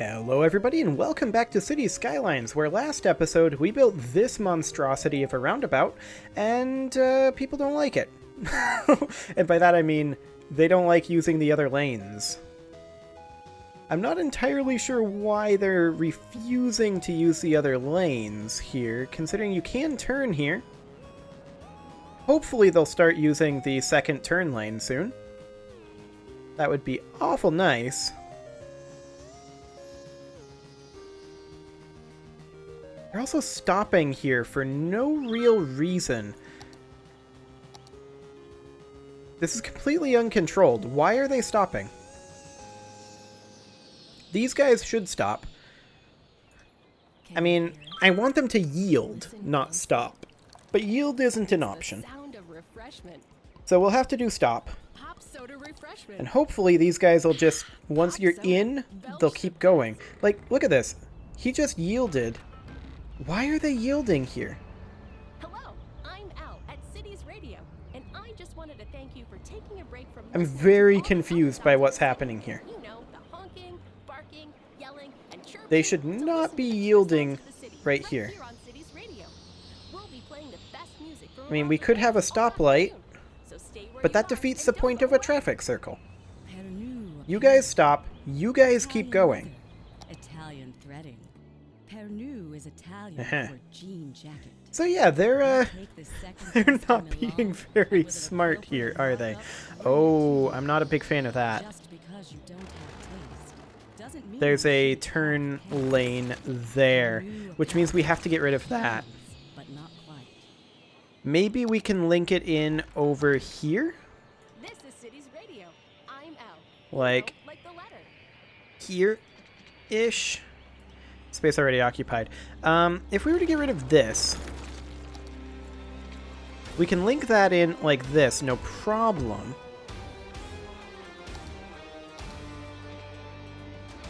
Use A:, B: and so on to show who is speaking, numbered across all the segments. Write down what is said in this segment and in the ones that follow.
A: Hello everybody and welcome back to City Skylines, where last episode we built this monstrosity of a roundabout, and people don't like it. And by that I mean, they don't like using the other lanes. I'm not entirely sure why they're refusing to use the other lanes here, considering you can turn here. Hopefully they'll start using the second turn lane soon. That would be awful nice. They're also stopping here for no real reason. This is completely uncontrolled. Why are they stopping? These guys should stop. I mean, I want them to yield, not stop. But yield isn't an option. So we'll have to do stop. And hopefully these guys will just, once you're in, they'll keep going. Like, look at this. He just yielded. Why are they yielding here?
B: Hello, I'm Al at Cities Radio, and I just wanted to thank you for taking a break from.
A: I'm very confused by what's happening here.
B: You know, the honking, barking, yelling, and chirping.
A: They should not be yielding right here.
B: On Cities Radio. We'll be playing the best music from
A: I mean, we could have a stoplight, but that defeats the point of a traffic circle. You guys stop. You guys keep going.
C: Italian threading. Pernu is Italian for jean jacket.
A: So yeah, they're not being very smart here, are they? Oh, I'm not a big fan of that. There's a turn lane there, which means we have to get rid of that. Maybe we can link it in over here?
B: This is Cities Radio. I'm Al.
A: Like
B: the letter.
A: Here-ish. Space already occupied. If we were to get rid of this, we can link that in like this, no problem.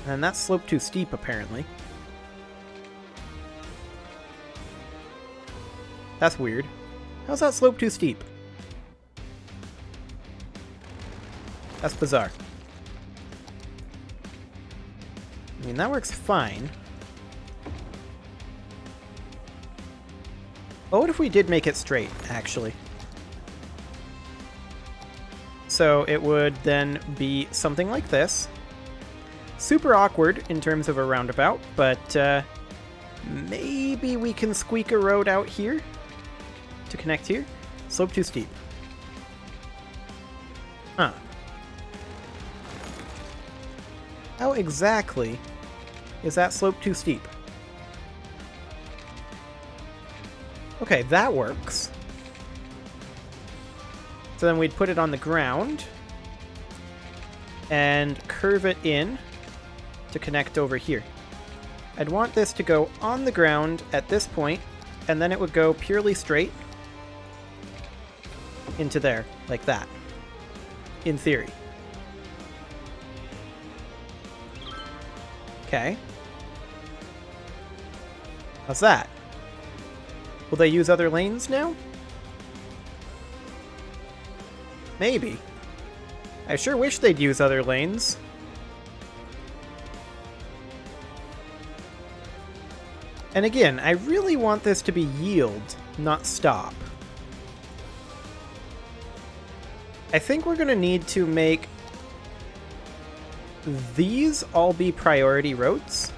A: And that's slope too steep, apparently. That's weird. How's that slope too steep? That's bizarre. I mean, that works fine. Well, what if we did make it straight, actually? So it would then be something like this. Super awkward in terms of a roundabout, but maybe we can squeak a road out here to connect here. Slope too steep. Huh. How exactly is that slope too steep? Okay, that works. So then we'd put it on the ground and curve it in to connect over here. I'd want this to go on the ground at this point, and then it would go purely straight into there, like that, in theory. Okay. How's that? Will they use other lanes now? Maybe. I sure wish they'd use other lanes. And again, I really want this to be yield, not stop. I think we're going to need to make these all be priority roads.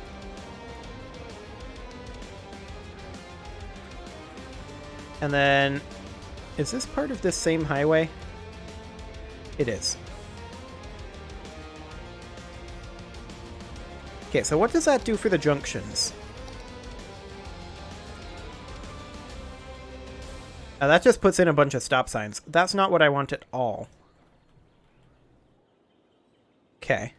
A: And then, is this part of this same highway? It is. Okay, so what does that do for the junctions? That just puts in a bunch of stop signs. That's not what I want at all. Okay.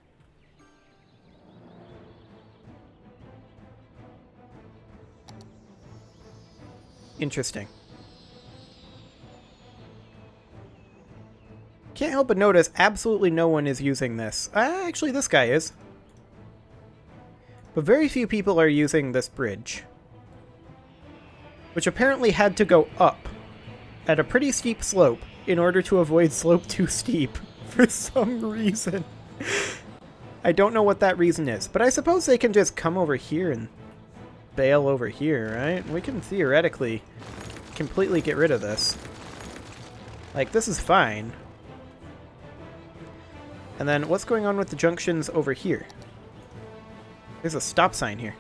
A: Interesting. Can't help but notice absolutely no one is using this. Actually, this guy is. But very few people are using this bridge, which apparently had to go up at a pretty steep slope in order to avoid slope too steep for some reason. I don't know what that reason is, but I suppose they can just come over here and bail over here, right? We can theoretically completely get rid of this. Like, this is fine. And then what's going on with the junctions over here? There's a stop sign here.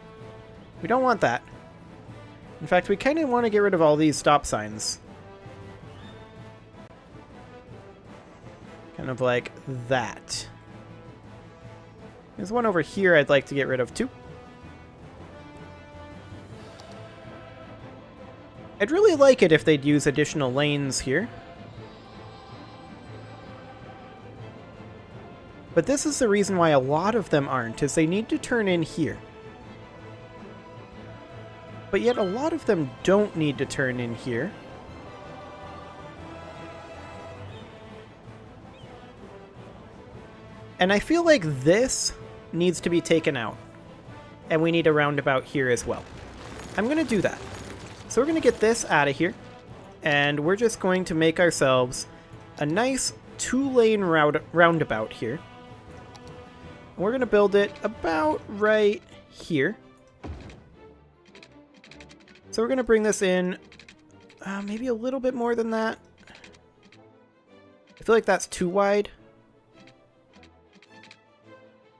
A: We don't want that. In fact, we kind of want to get rid of all these stop signs. Kind of like that. There's one over here I'd like to get rid of too. I'd really like it if they'd use additional lanes here. But this is the reason why a lot of them aren't, is they need to turn in here. But yet a lot of them don't need to turn in here. And I feel like this needs to be taken out. And we need a roundabout here as well. I'm going to do that. So we're going to get this out of here. And we're just going to make ourselves a nice 2-lane roundabout here. And we're going to build it about right here. So we're going to bring this in maybe a little bit more than that. I feel like that's too wide.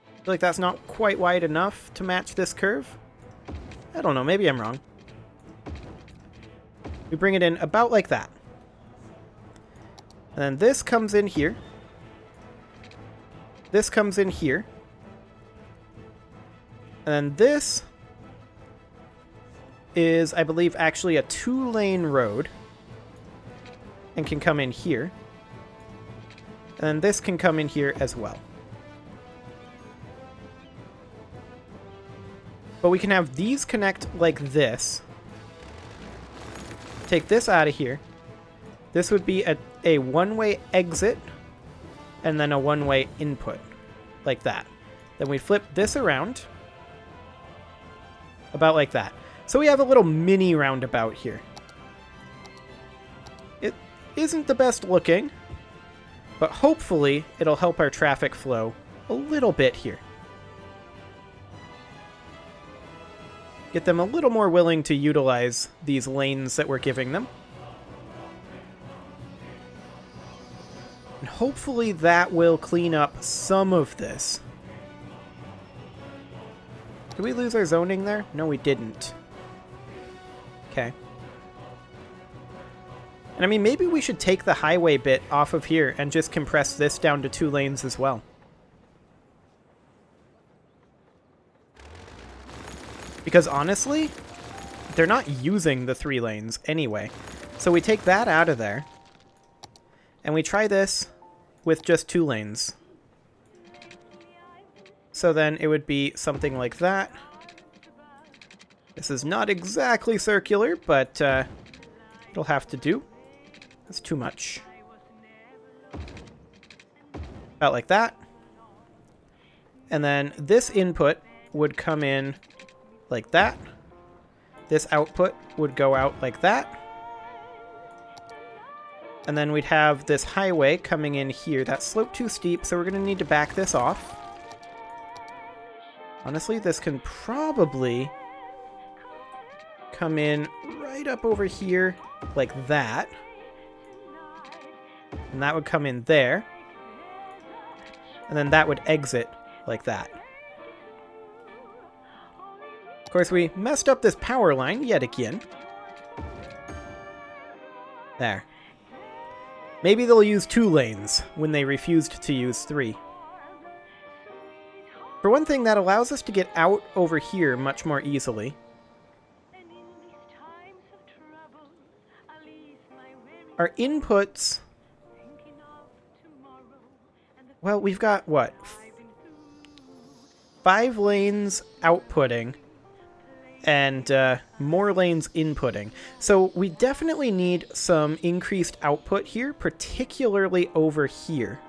A: I feel like that's not quite wide enough to match this curve. I don't know, maybe I'm wrong. We bring it in about like that. And then this comes in here. This comes in here. And then this is, I believe, actually a 2-lane road. And can come in here. And then this can come in here as well. But we can have these connect like this. Take this out of here. This would be a one-way exit and then a one-way input, like that. Then we flip this around, about like that. So we have a little mini roundabout here. It isn't the best looking, but hopefully it'll help our traffic flow a little bit here. Get them a little more willing to utilize these lanes that we're giving them. And hopefully that will clean up some of this. Did we lose our zoning there? No, we didn't. Okay. And I mean, maybe we should take the highway bit off of here and just compress this down to 2 lanes as well. Because honestly, they're not using the 3 lanes anyway. So we take that out of there. And we try this with just 2 lanes. So then it would be something like that. This is not exactly circular, but it'll have to do. That's too much. About like that. And then this input would come in like that. This output would go out like that. And then we'd have this highway coming in here. That slope too steep, so we're going to need to back this off. Honestly, this can probably come in right up over here like that. And that would come in there. And then that would exit like that. Of course, we messed up this power line yet again. There. Maybe they'll use 2 lanes when they refused to use 3. For one thing, that allows us to get out over here much more easily. Our inputs... Well, we've got, what? 5 lanes outputting. And more lanes inputting. So we definitely need some increased output here, particularly over here.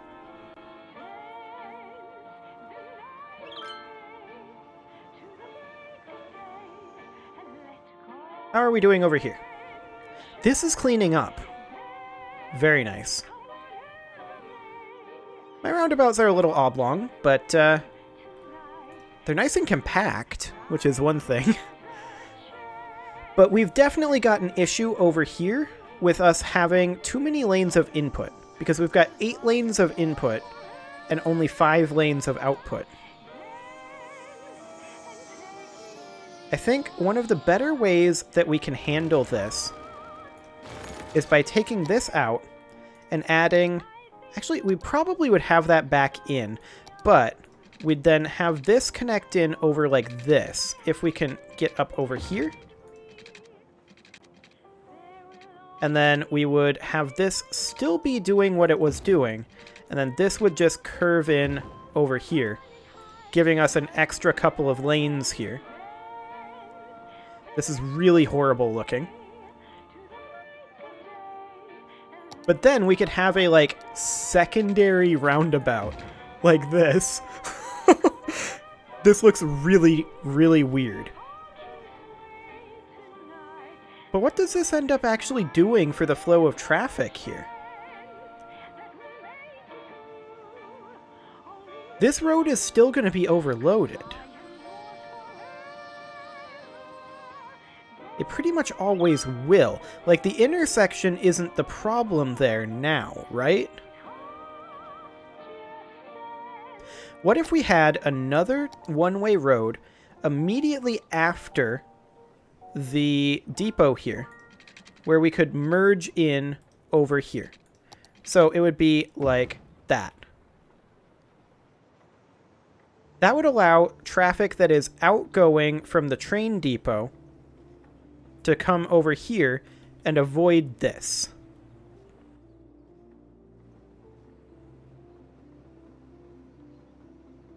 A: How are we doing over here? This is cleaning up. Very nice. My roundabouts are a little oblong, but They're nice and compact, which is one thing. But we've definitely got an issue over here with us having too many lanes of input, because we've got 8 lanes of input and only 5 lanes of output. I think one of the better ways that we can handle this is by taking this out and adding... Actually, we probably would have that back in, but we'd then have this connect in over like this, if we can get up over here. And then we would have this still be doing what it was doing, and then this would just curve in over here, giving us an extra couple of lanes here. This is really horrible looking. But then we could have a, like, secondary roundabout, like this. This looks really, really weird. But what does this end up actually doing for the flow of traffic here? This road is still going to be overloaded. It pretty much always will. Like, the intersection isn't the problem there now, right? What if we had another one-way road immediately after the depot here, where we could merge in over here? So it would be like that. That would allow traffic that is outgoing from the train depot to come over here and avoid this.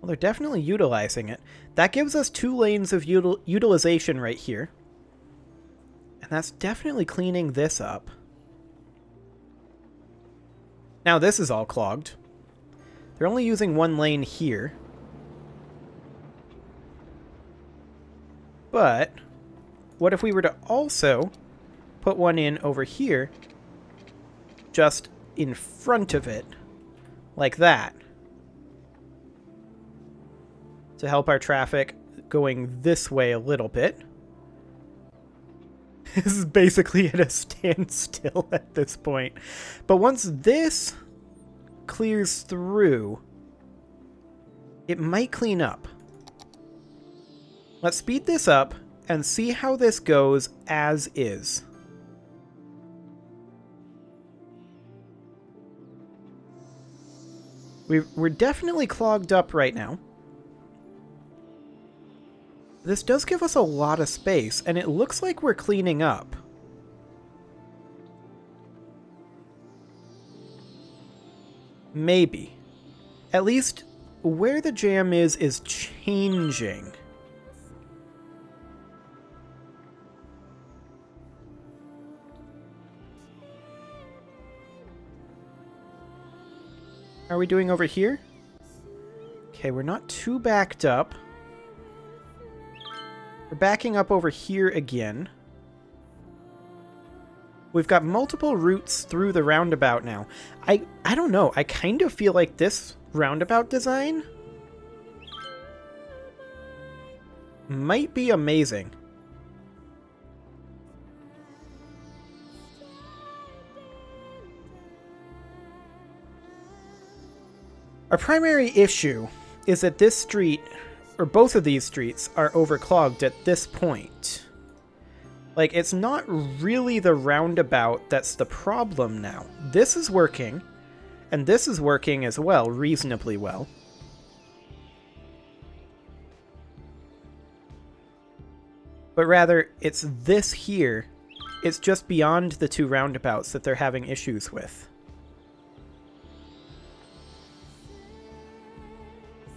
A: Well, they're definitely utilizing it. That gives us 2 lanes of utilization right here. And that's definitely cleaning this up. Now this is all clogged. They're only using 1 lane here. But what if we were to also put one in over here, just in front of it, like that, to help our traffic going this way a little bit? This is basically at a standstill at this point. But once this clears through, it might clean up. Let's speed this up and see how this goes as is. We're definitely clogged up right now. This does give us a lot of space, and it looks like we're cleaning up. Maybe. At least where the jam is changing. How are we doing over here? Okay, we're not too backed up. We're backing up over here again. We've got multiple routes through the roundabout now. I don't know. I kind of feel like this roundabout design might be amazing. Our primary issue is that this street, or both of these streets, are overclogged at this point. Like, it's not really the roundabout that's the problem now. This is working, and this is working as well, reasonably well. But rather, it's this here. It's just beyond the 2 roundabouts that they're having issues with.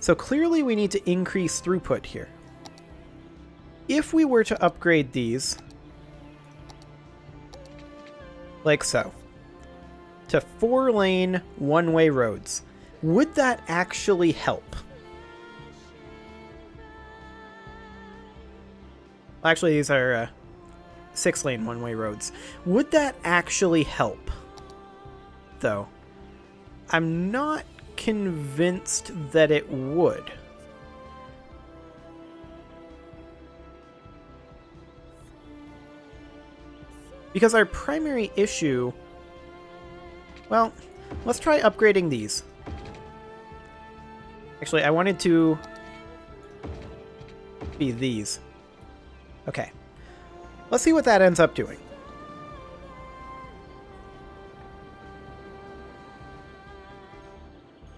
A: So clearly we need to increase throughput here. If we were to upgrade these, like so, to 4-lane one-way roads, would that actually help? Actually, these are 6-lane one-way roads. Would that actually help, though? I'm not convinced that it would. Because our primary issue... Well, let's try upgrading these. Actually, I wanted to be these. Okay. Let's see what that ends up doing.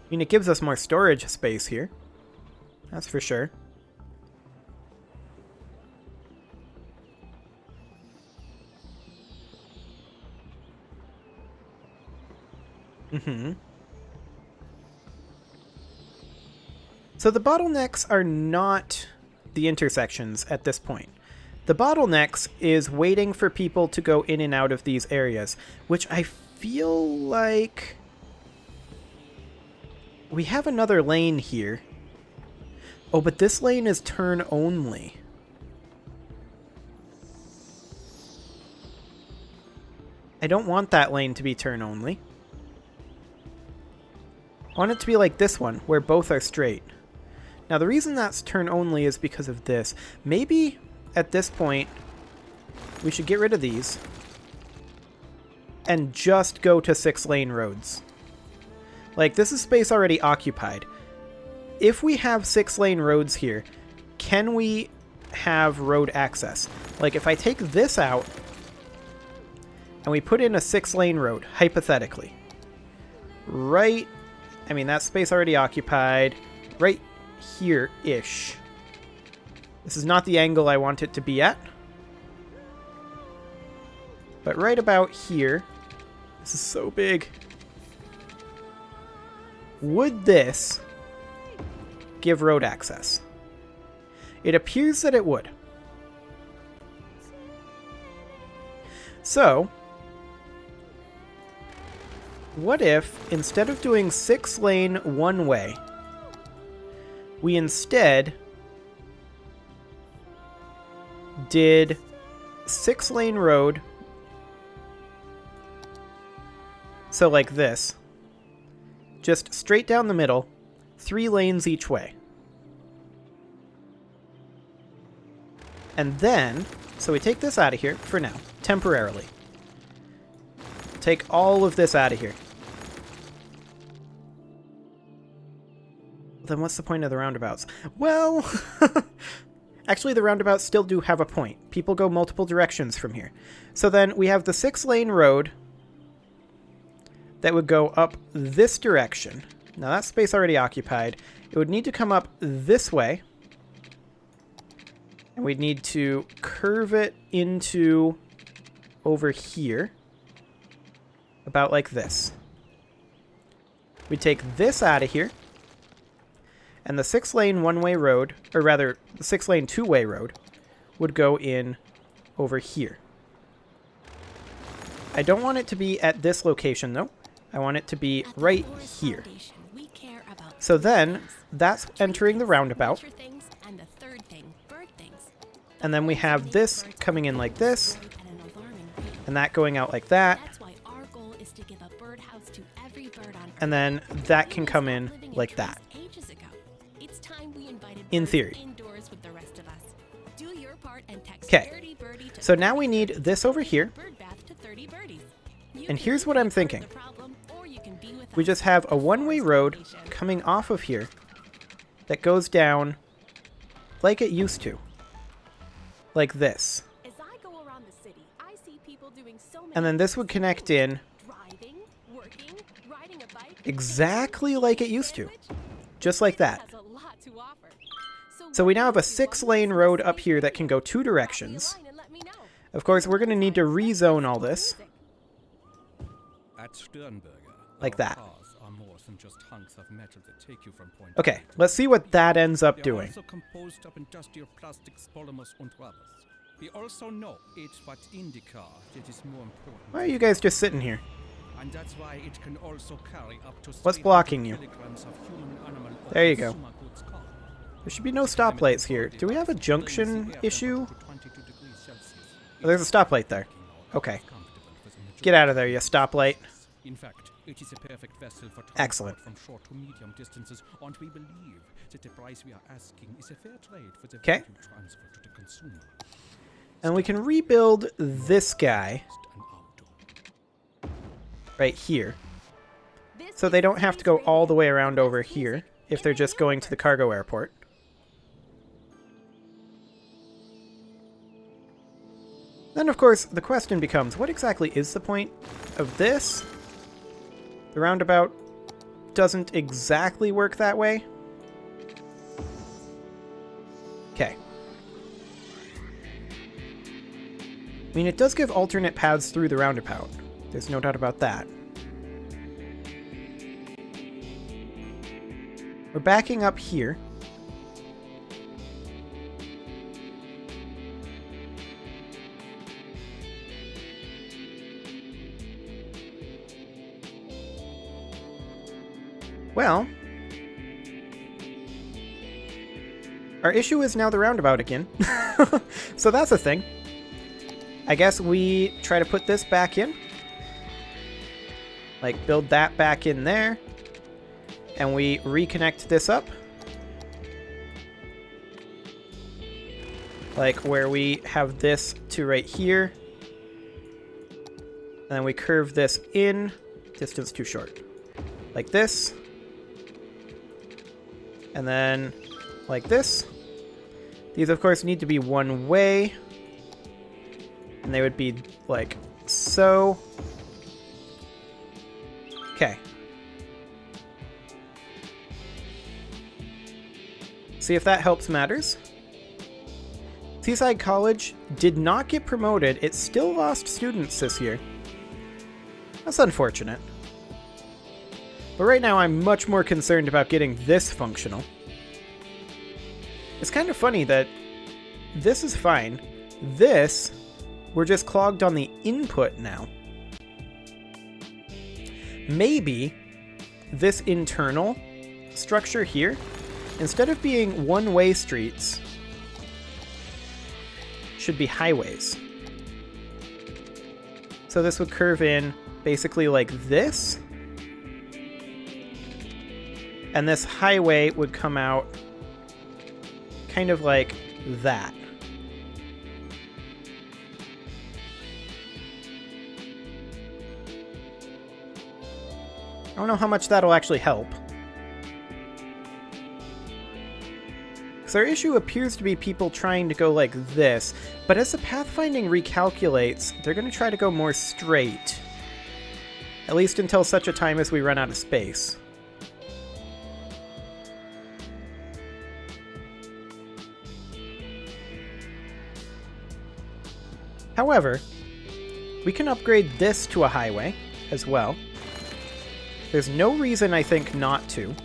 A: I mean, it gives us more storage space here. That's for sure. So the bottlenecks are not the intersections at this point. The bottlenecks is waiting for people to go in and out of these areas, which I feel like... We have another lane here. Oh, but this lane is turn only. I don't want that lane to be turn only. I want it to be like this one, where both are straight. Now, the reason that's turn only is because of this. Maybe, at this point, we should get rid of these and just go to 6-lane roads. Like, this is space already occupied. If we have 6-lane roads here, can we have road access? Like, if I take this out and we put in a 6-lane road, hypothetically, right... I mean, that space already occupied. Right here-ish. This is not the angle I want it to be at. But right about here. This is so big. Would this give road access? It appears that it would. So... what if, instead of doing 6-lane one-way, we instead did 6-lane road, so like this, just straight down the middle, 3 lanes each way. And then, so we take this out of here for now, temporarily. Take all of this out of here. Then what's the point of the roundabouts? Well, actually the roundabouts still do have a point. People go multiple directions from here. So then we have the 6-lane road that would go up this direction. Now that space already occupied. It would need to come up this way. And we'd need to curve it into over here. About like this. We'd take this out of here. And the 6-lane one-way road, or rather, the 6-lane two-way road, would go in over here. I don't want it to be at this location, though. I want it to be right here. So then, that's entering the roundabout. And then we have this coming in like this. And that going out like that. And then that can come in like that. In theory. Okay, so now we need this over here. And here's what I'm thinking. We just have a one-way road coming off of here that goes down like it used to. Like this. And then this would connect in exactly like it used to. Just like that. So we now have a 6-lane road up here that can go 2 directions. Of course, we're going to need to rezone all this. Like that. Okay, let's see what that ends up doing. Why are you guys just sitting here? What's blocking you? There you go. There should be no stoplights here. Do we have a junction issue? Oh, there's a stoplight there. Okay. Get out of there, you stoplight.
D: It is a perfect vessel for
A: excellent.
D: From short to medium distances, and we believe that the price we are asking is a fair trade for the
A: value
D: transfer to the consumer.
A: And we can rebuild this guy right here.
B: This
A: So
B: is
A: they don't have to go
B: Cities
A: all the way
B: Radio.
A: around over
B: This
A: here
B: music
A: if
B: in
A: they're
B: our
A: just going to the
B: universe.
A: cargo airport. Then, of course, the question becomes, what exactly is the point of this? The roundabout doesn't exactly work that way. Okay. I mean, it does give alternate paths through the roundabout. There's no doubt about that. We're backing up here. Well, our issue is now the roundabout again. So that's a thing. I guess we try to put this back in. Like, build that back in there. And we reconnect this up. Like, where we have this to right here. And then we curve this in. Distance too short. Like this. And then like this. These, of course, need to be one way. And they would be like so. Okay. See if that helps matters. Seaside College did not get promoted. It still lost students this year. That's unfortunate. But right now I'm much more concerned about getting this functional. It's kind of funny that this is fine. This, we're just clogged on the input now. Maybe this internal structure here, instead of being one-way streets, should be highways. So this would curve in basically like this. And this highway would come out kind of like that. I don't know how much that'll actually help. Because our issue appears to be people trying to go like this, but as the pathfinding recalculates, they're going to try to go more straight. At least until such a time as we run out of space. However, we can upgrade this to a highway as well. There's no reason, I think, not to.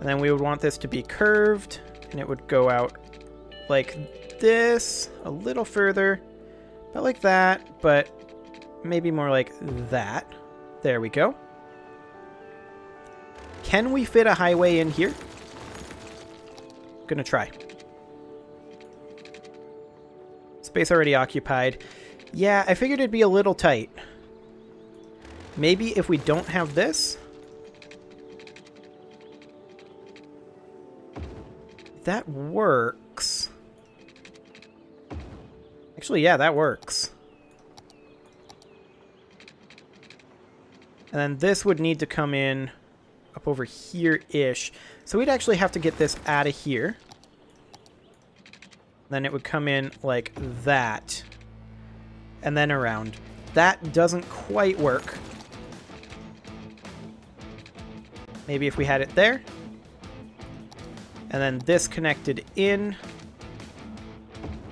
A: And then we would want this to be curved, and it would go out like this, a little further, not like that, but maybe more like that. There we go. Can we fit a highway in here? Gonna try. Space already occupied. Yeah, I figured it'd be a little tight. Maybe if we don't have this. That works. Actually, yeah, that works. And then this would need to come in up over here-ish. So we'd actually have to get this out of here. Then it would come in like that. And then around. That doesn't quite work. Maybe if we had it there. And then this connected in.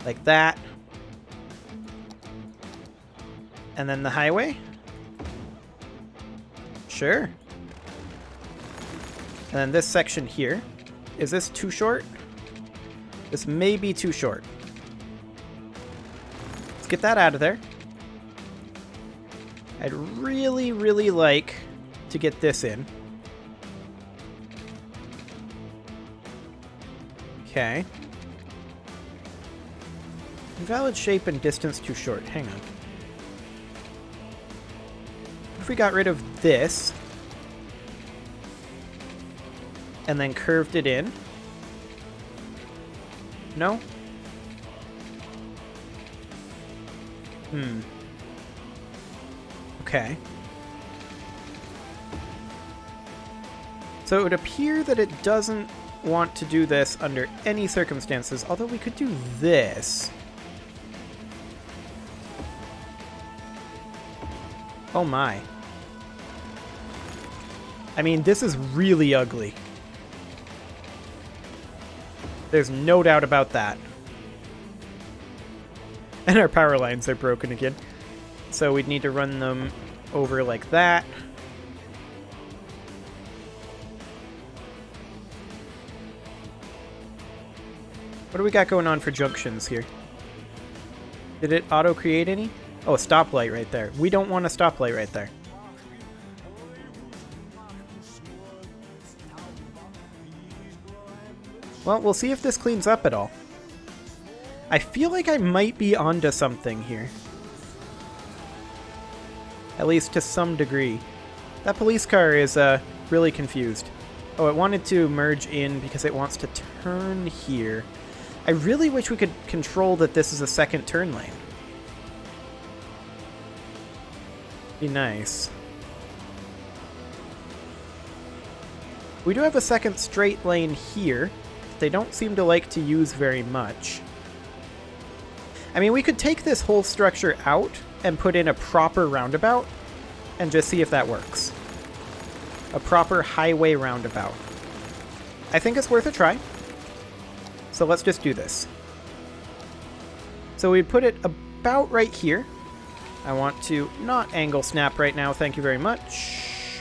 A: Like that. And then the highway. Sure. And then this section here. Is this too short? This may be too short. Let's get that out of there. I'd really, really like to get this in. Okay. Invalid shape and distance too short. Hang on. If we got rid of this and then curved it in. No? Okay. So it would appear that it doesn't want to do this under any circumstances, although we could do this. Oh my. I mean, this is really ugly. There's no doubt about that. And our power lines are broken again. So we'd need to run them over like that. What do we got going on for junctions here? Did it auto-create any? Oh, a stoplight right there. We don't want a stoplight right there. Well, we'll see if this cleans up at all. I feel like I might be onto something here. At least to some degree. That police car is really confused. Oh, it wanted to merge in because it wants to turn here. I really wish we could control that this is a second turn lane. Be nice. We do have a second straight lane here. They don't seem to like to use very much. I mean, we could take this whole structure out and put in a proper roundabout and just see if that works. A proper highway roundabout. I think it's worth a try. So let's just do this. So we put it about right here. I want to not angle snap right now, thank you very much.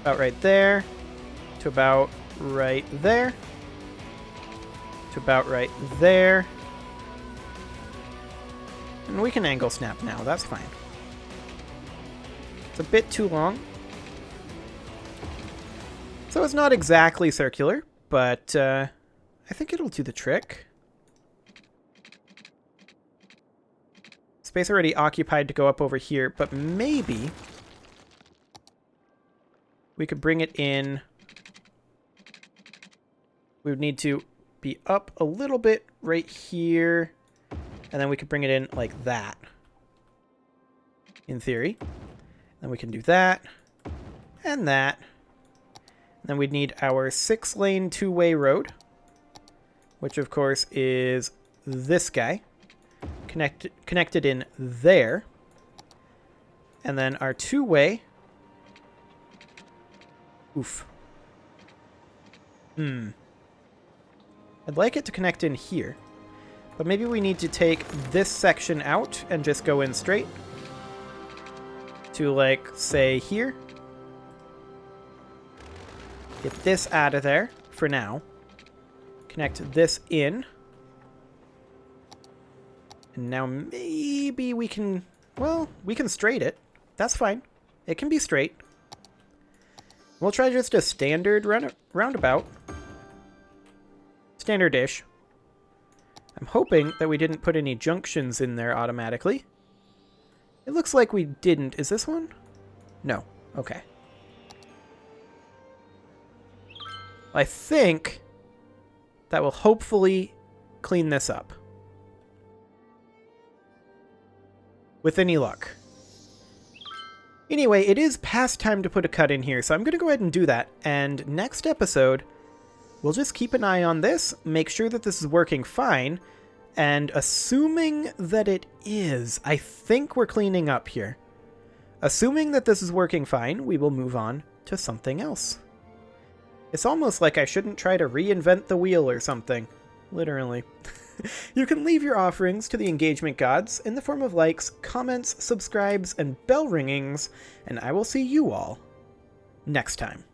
A: About right there. To about right there. To about right there. And we can angle snap now, that's fine. It's a bit too long. So it's not exactly circular, but I think it'll do the trick. Space already occupied to go up over here, but maybe we could bring it in. We would need to be up a little bit right here, and then we could bring it in like that, in theory. Then we can do that, and that. And then we'd need our 6-lane 2-way road, which of course is this guy, connected in there. And then our 2-way. Oof. I'd like it to connect in here, but maybe we need to take this section out and just go in straight to, like, say here. Get this out of there for now. Connect this in. And now maybe we can, well, we can straight it. That's fine. It can be straight. We'll try just a standard roundabout. Standard-ish. I'm hoping that we didn't put any junctions in there automatically. It looks like we didn't. Is this one? No. Okay. I think that will hopefully clean this up. With any luck. Anyway, it is past time to put a cut in here, so I'm going to go ahead and do that. And next episode, we'll just keep an eye on this, make sure that this is working fine, and assuming that it is, I think we're cleaning up here. Assuming that this is working fine, we will move on to something else. It's almost like I shouldn't try to reinvent the wheel or something. Literally. You can leave your offerings to the engagement gods in the form of likes, comments, subscribes, and bell ringings, and I will see you all next time.